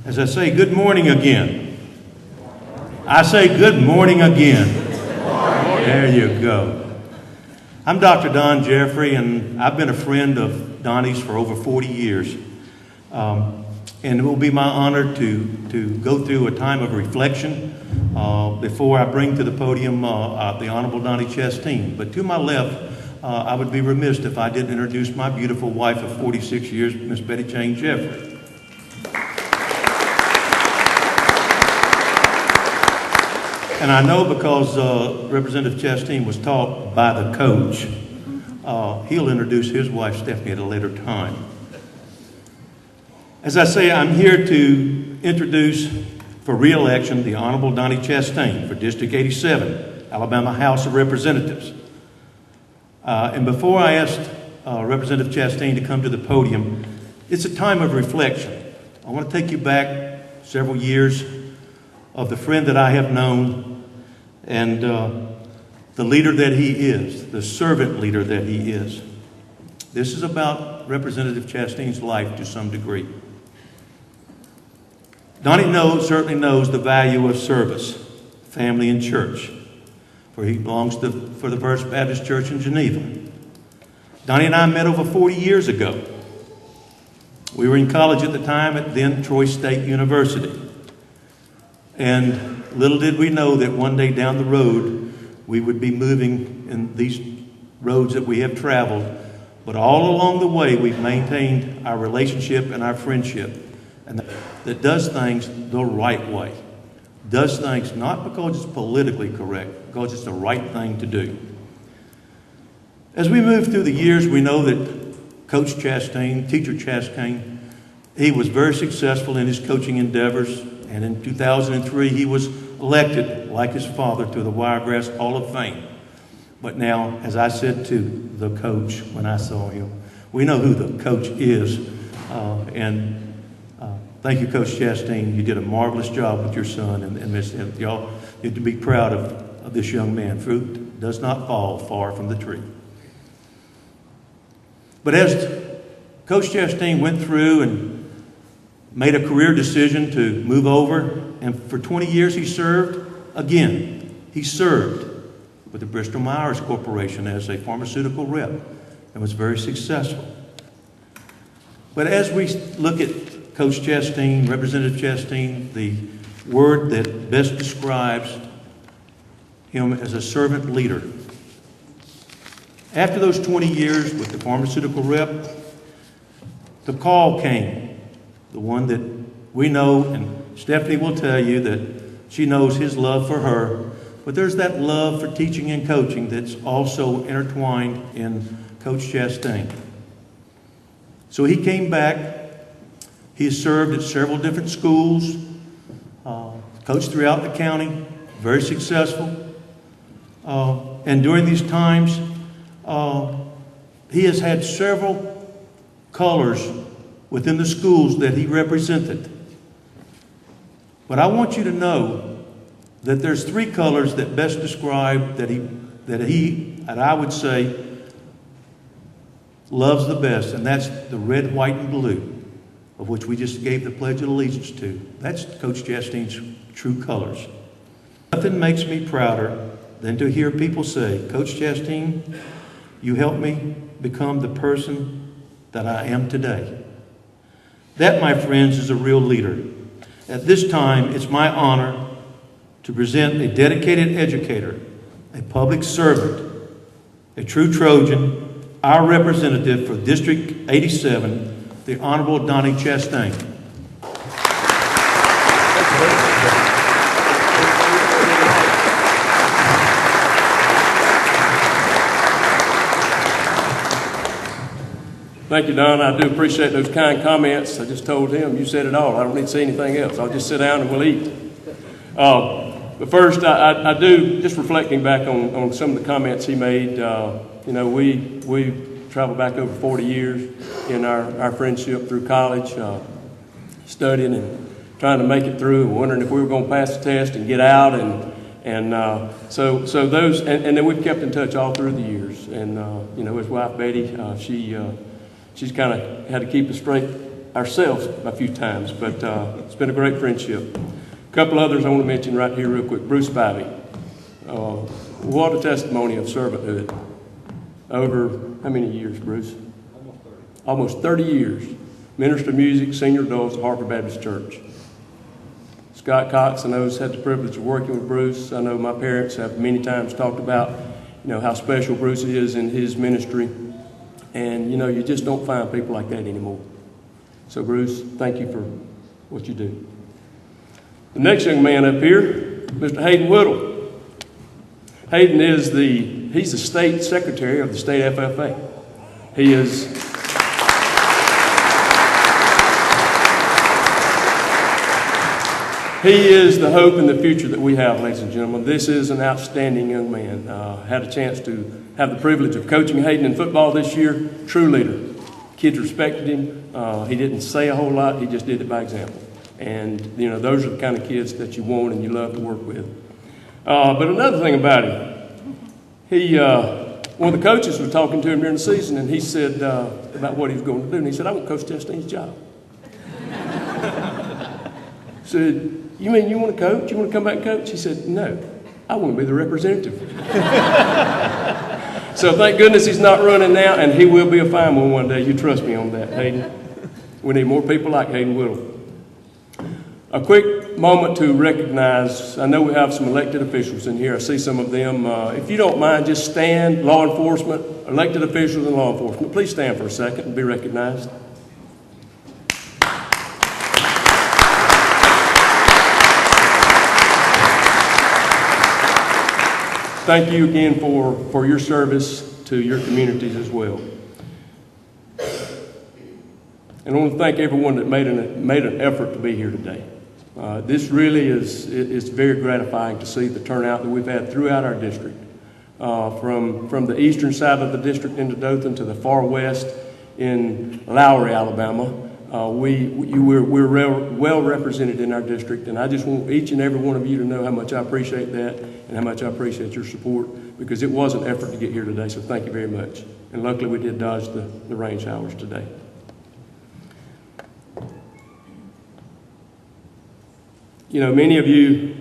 As I say, good morning again. I say good morning again. There you go. I'm Dr. Don Jeffrey, and I've been a friend of Donnie's for over 40 years. And it will be my honor to go through a time of reflection before I bring to the podium the Honorable Donnie Chesteen. But to my left, I would be remiss if I didn't introduce my beautiful wife of 46 years, Miss Betty Jane Jeffrey. And I know because Representative Chesteen was taught by the coach, he'll introduce his wife, Stephanie, at a later time. As I say, I'm here to introduce for re-election the Honorable Donnie Chesteen for District 87, Alabama House of Representatives. And before I ask Representative Chesteen to come to the podium, it's a time of reflection. I want to take you back several years of the friend that I have known and the leader that he is, the servant leader that he is. This is about Representative Chesteen's life to some degree. Donnie certainly knows the value of service, family, and church, for he belongs to the First Baptist Church in Geneva. Donnie and I met over 40 years ago. We were in college at the time at then Troy State University. And little did we know that one day down the road, we would be moving in these roads that we have traveled. But all along the way, we've maintained our relationship and our friendship. And that does things the right way. Does things not because it's politically correct, because it's the right thing to do. As we move through the years, we know that Coach Chesteen, Teacher Chesteen, he was very successful in his coaching endeavors. And in 2003, he was elected, like his father, to the Wiregrass Hall of Fame. But now, as I said to the coach when I saw him, we know who the coach is. Thank you, Coach Chesteen. You did a marvelous job with your son and Miss Smith. Y'all need to be proud of this young man. Fruit does not fall far from the tree. But as Coach Chesteen went through and made a career decision to move over, and for 20 years he served again. He served with the Bristol-Myers Corporation as a pharmaceutical rep and was very successful. But as we look at Coach Chesteen, Representative Chesteen, the word that best describes him as a servant leader. After those 20 years with the pharmaceutical rep, the call came. The one that we know, and Stephanie will tell you that she knows his love for her, but there's that love for teaching and coaching that's also intertwined in Coach Chesteen. So he came back. He has served at several different schools, coached throughout the county, very successful. And during these times, he has had several colors within the schools that he represented. But I want you to know that there's three colors that best describe that I would say loves the best, and that's the red, white, and blue, of which we just gave the Pledge of Allegiance to. That's Coach Chesteen's true colors. Nothing makes me prouder than to hear people say, Coach Chesteen, you helped me become the person that I am today. That, my friends, is a real leader. At this time, it's my honor to present a dedicated educator, a public servant, a true Trojan, our representative for District 87, the Honorable Donnie Chesteen. Thank you, Don. I do appreciate those kind comments. I just told him, you said it all. I don't need to say anything else. I'll just sit down and we'll eat. But first, I do, just reflecting back on some of the comments he made, we traveled back over 40 years in our friendship through college, studying and trying to make it through and wondering if we were going to pass the test and get out. So those, and then we've kept in touch all through the years. And, his wife, Betty, she's kind of had to keep a straight ourselves a few times, but it's been a great friendship. A couple others I want to mention right here real quick. Bruce Spivey. What a testimony of servanthood. Over how many years, Bruce? Almost 30 years. Minister of music, senior adults at Hartford Baptist Church. Scott Cox, I know, has had the privilege of working with Bruce. I know my parents have many times talked about, how special Bruce is in his ministry. And, you just don't find people like that anymore. So, Bruce, thank you for what you do. The next young man up here, Mr. Hayden Whittle. Hayden is he's the state secretary of the state FFA. He is the hope and the future that we have, ladies and gentlemen. This is an outstanding young man. Had a chance to have the privilege of coaching Hayden in football this year. True leader. Kids respected him. He didn't say a whole lot. He just did it by example. And, those are the kind of kids that you want and you love to work with. But another thing about him, one of the coaches was talking to him during the season, and he said about what he was going to do. And he said, "I want Coach Chesteen's job." Said, "You mean you want to coach? You want to come back and coach?" He said, "No, I want to be the representative." So thank goodness he's not running now, and he will be a fine one day. You trust me on that, Hayden. We need more people like Hayden Whittle. A quick moment to recognize, I know we have some elected officials in here. I see some of them. If you don't mind, just stand, law enforcement, elected officials and law enforcement. Please stand for a second and be recognized. Thank you again for your service to your communities as well. And I want to thank everyone that made an effort to be here today. This really is very gratifying to see the turnout that we've had throughout our district. From the eastern side of the district into Dothan to the far west in Lowry, Alabama. We're well represented in our district, and I just want each and every one of you to know how much I appreciate that and how much I appreciate your support, because it was an effort to get here today, so thank you very much. And luckily we did dodge the rain showers today. Many of you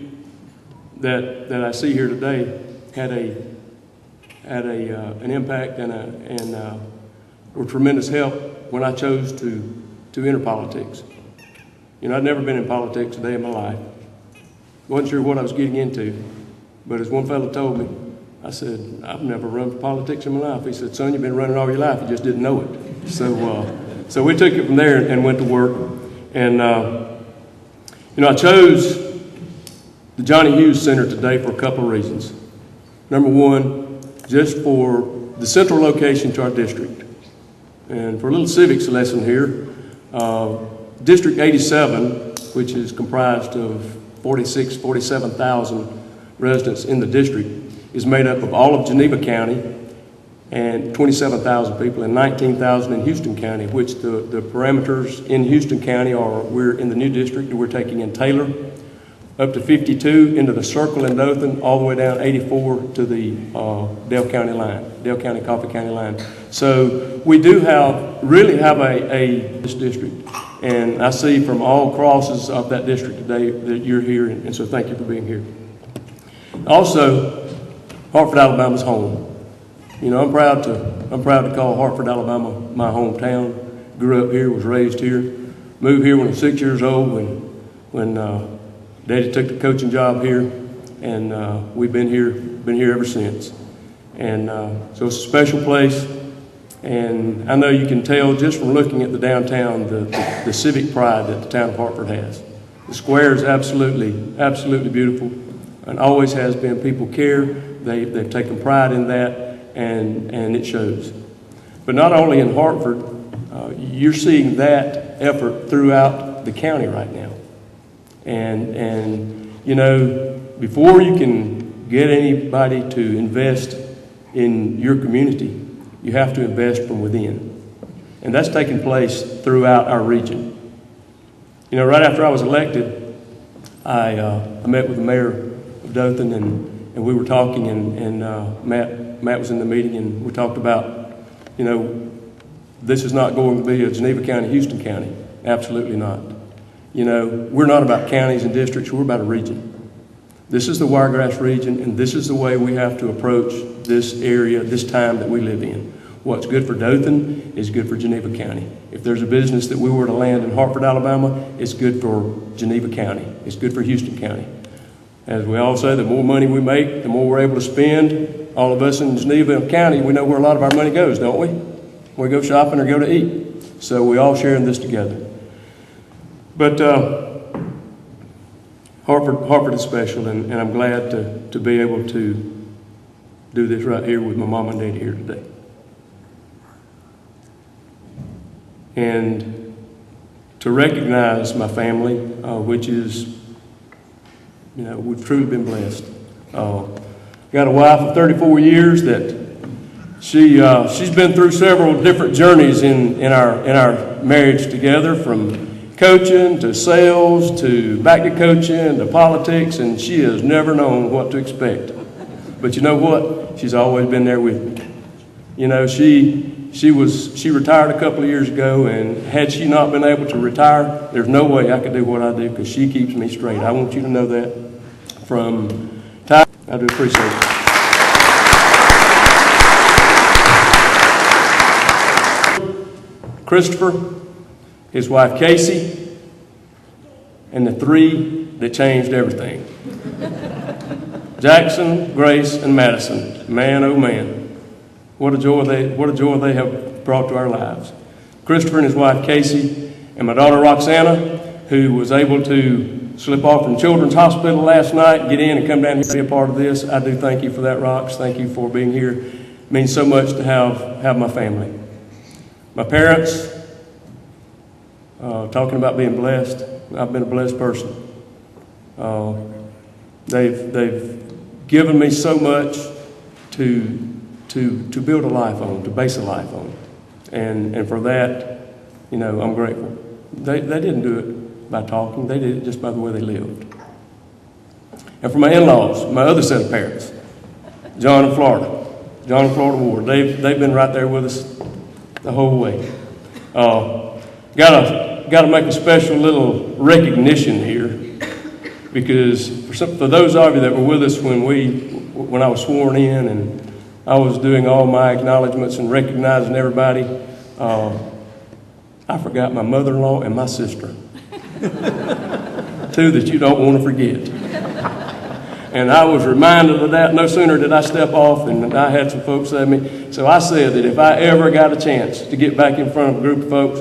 that I see here today had an impact and were tremendous help when I chose to enter politics. I'd never been in politics a day in my life. Wasn't sure what I was getting into, but as one fellow told me, I said, "I've never run for politics in my life." He said, "Son, you've been running all your life, you just didn't know it." So we took it from there and went to work. And I chose the Johnny Hughes Center today for a couple of reasons. Number one, just for the central location to our district. And for a little civics lesson here, District 87, which is comprised of 47,000 residents in the district, is made up of all of Geneva County and 27,000 people, and 19,000 in Houston County, which the parameters in Houston County are, we're in the new district, and we're taking in Taylor, up to 52 into the Circle in Dothan, all the way down 84 to the Dale County line, Dale County, Coffee County line. So we do really have this district, and I see from all crosses of that district today that you're here, and so thank you for being here. Also, Hartford, Alabama's home. I'm proud to call Hartford, Alabama my hometown. Grew up here, was raised here, moved here when I was 6 years old when Daddy took the coaching job here, and we've been here ever since. And so it's a special place, and I know you can tell just from looking at the downtown the civic pride that the town of Hartford has. The square is absolutely beautiful, and always has been. People care. They've taken pride in that, and it shows. But not only in Hartford, you're seeing that effort throughout the county right now. And before you can get anybody to invest in your community, you have to invest from within. And that's taken place throughout our region. Right after I was elected, I met with the mayor of Dothan, and we were talking, and Matt was in the meeting, and we talked about, this is not going to be a Geneva County, Houston County. Absolutely not. You know, we're not about counties and districts, we're about a region. This is the Wiregrass region, and this is the way we have to approach this area, this time that we live in. What's good for Dothan is good for Geneva County. If there's a business that we were to land in Hartford, Alabama, it's good for Geneva County. It's good for Houston County. As we all say, the more money we make, the more we're able to spend. All of us in Geneva County, we know where a lot of our money goes, don't we? When we go shopping or go to eat. So we all sharing this together. But Hartford is special, and I'm glad to be able to do this right here with my mom and daddy here today. And to recognize my family, which is, you know, we've truly been blessed. Got a wife of 34 years that she's been through several different journeys in our marriage together, from coaching to sales to back to coaching to politics, and she has never known what to expect. But you know what? She's always been there with me. You know, she retired a couple of years ago, and had she not been able to retire, there's no way I could do what I do, because she keeps me straight. I want you to know that from time. I do appreciate it. Christopher, his wife Casey, and the three that changed everything. Jackson, Grace, and Madison. Man, oh man, what a joy they have brought to our lives. Christopher and his wife Casey, and my daughter Roxana, who was able to slip off from Children's Hospital last night, get in and come down here to be a part of this. I do thank you for that, Rox. Thank you for being here. It means so much to have my family. My parents, talking about being blessed, I've been a blessed person. They've given me so much to build a life on, to base a life on. And for that, you know, I'm grateful. They didn't do it by talking, they did it just by the way they lived. And for my in-laws, my other set of parents, John and Florida Ward, they've been right there with us the whole way. Got to make a special little recognition here, because for those of you that were with us when I was sworn in and I was doing all my acknowledgments and recognizing everybody, I forgot my mother-in-law and my sister. Two that you don't want to forget. And I was reminded of that no sooner did I step off, and I had some folks say to me. So I said that if I ever got a chance to get back in front of a group of folks,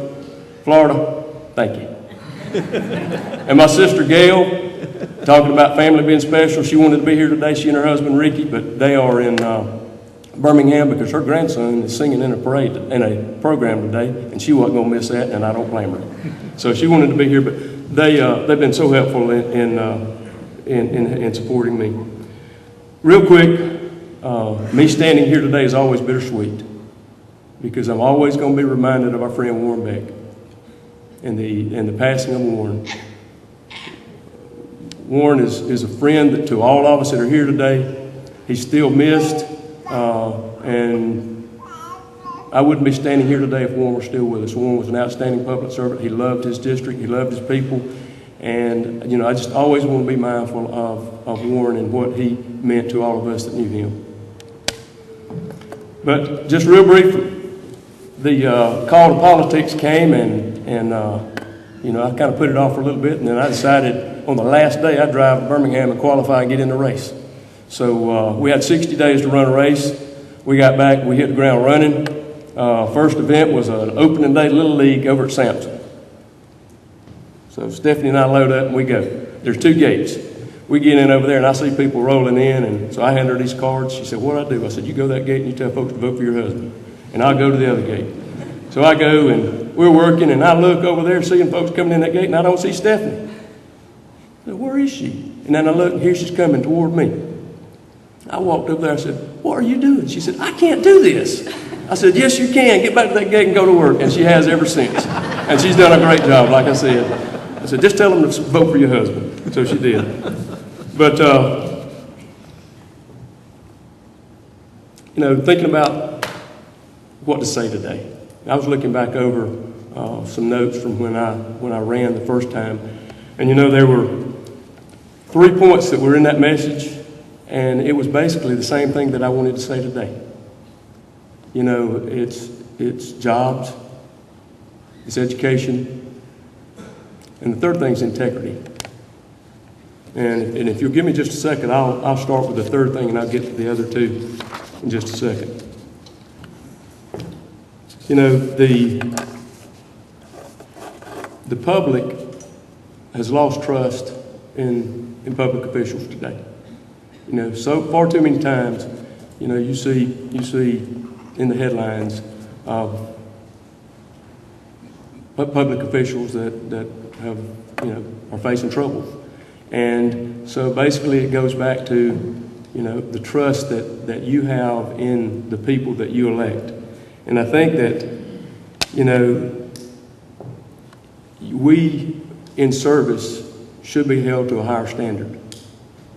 Florida, thank you. And my sister Gail, talking about family being special, she wanted to be here today, she and her husband Ricky, but they are in Birmingham because her grandson is singing in a program today, and she wasn't going to miss that, and I don't blame her. So she wanted to be here, but they've been so helpful in supporting me. Real quick, me standing here today is always bittersweet, because I'm always going to be reminded of our friend Warren Beck and the passing of Warren. Warren is a friend that to all of us that are here today, he's still missed, and I wouldn't be standing here today if Warren were still with us. Warren was an outstanding public servant. He loved his district. He loved his people. And, you know, I just always want to be mindful of Warren and what he meant to all of us that knew him. But just real briefly, the call to politics came, and you know, I kind of put it off for a little bit, and then I decided on the last day I'd drive to Birmingham and qualify and get in the race. So we had 60 days to run a race. We got back, we hit the ground running. First event was an opening day Little League over at Sampson. So Stephanie and I load up and we go. There's two gates. We get in over there and I see people rolling in, and so I hand her these cards. She said, "What do I do?" I said, "You go that gate and you tell folks to vote for your husband, and I'll go to the other gate." So I go, and we're working, and I look over there seeing folks coming in that gate, and I don't see Stephanie. I said, "Where is she?" And then I look, and here she's coming toward me. I walked over there, I said, "What are you doing?" She said, "I can't do this." I said, "Yes, you can. Get back to that gate and go to work." And she has ever since. And she's done a great job, like I said. I said, "Just tell them to vote for your husband." So she did. But, you know, thinking about what to say today, I was looking back over some notes from when I ran the first time. And there were 3 points that were in that message, and it was basically the same thing that I wanted to say today. It's jobs, it's education, and the third thing is integrity. And if you'll give me just a second, I'll start with the third thing, and I'll get to the other two in just a second. The public has lost trust in public officials today. So far too many times, you see in the headlines public officials that have are facing trouble. And so basically it goes back to the trust that you have in the people that you elect. And I think that we in service should be held to a higher standard.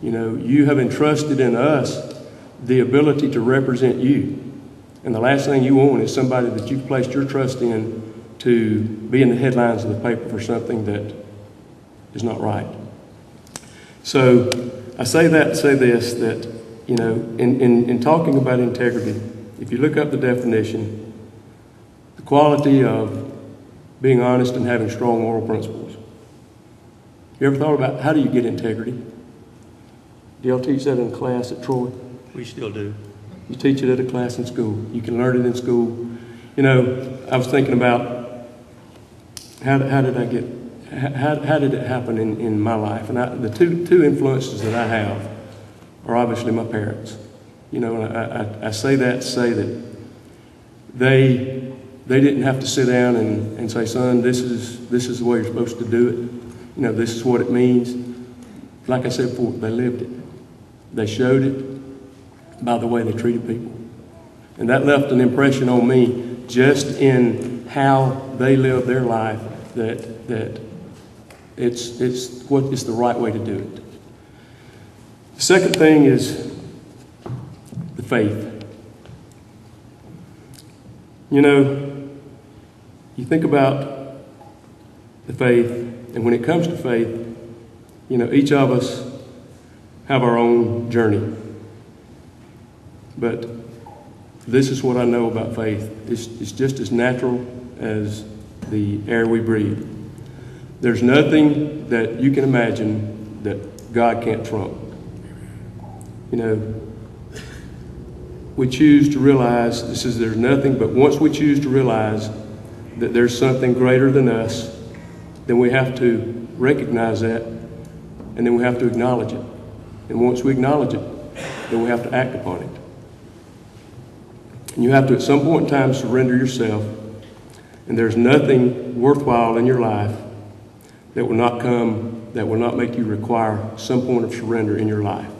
You have entrusted in us the ability to represent you. And the last thing you want is somebody that you've placed your trust in to be in the headlines of the paper for something that is not right. So I say that to say this, that, in talking about integrity, if you look up the definition, the quality of being honest and having strong moral principles. You ever thought about how do you get integrity? Do y'all teach that in a class at Troy? We still do. You teach it at a class in school. You can learn it in school. I was thinking about how did it happen in my life? And the two influences that I have are obviously my parents. And I say that to say that they didn't have to sit down and say, son, this is the way you're supposed to do it. This is what it means. Like I said before, they lived it. They showed it by the way they treated people. And that left an impression on me just in how they lived their life that it's the right way to do it. The second thing is the faith. You think about the faith, and when it comes to faith, each of us have our own journey. But this is what I know about faith. It's just as natural as the air we breathe. There's nothing that you can imagine that God can't trump. We choose to realize there's nothing, but once we choose to realize that there's something greater than us, then we have to recognize that, and then we have to acknowledge it. And once we acknowledge it, then we have to act upon it. And you have to, at some point in time, surrender yourself. And there's nothing worthwhile in your life that will not make you require some point of surrender in your life.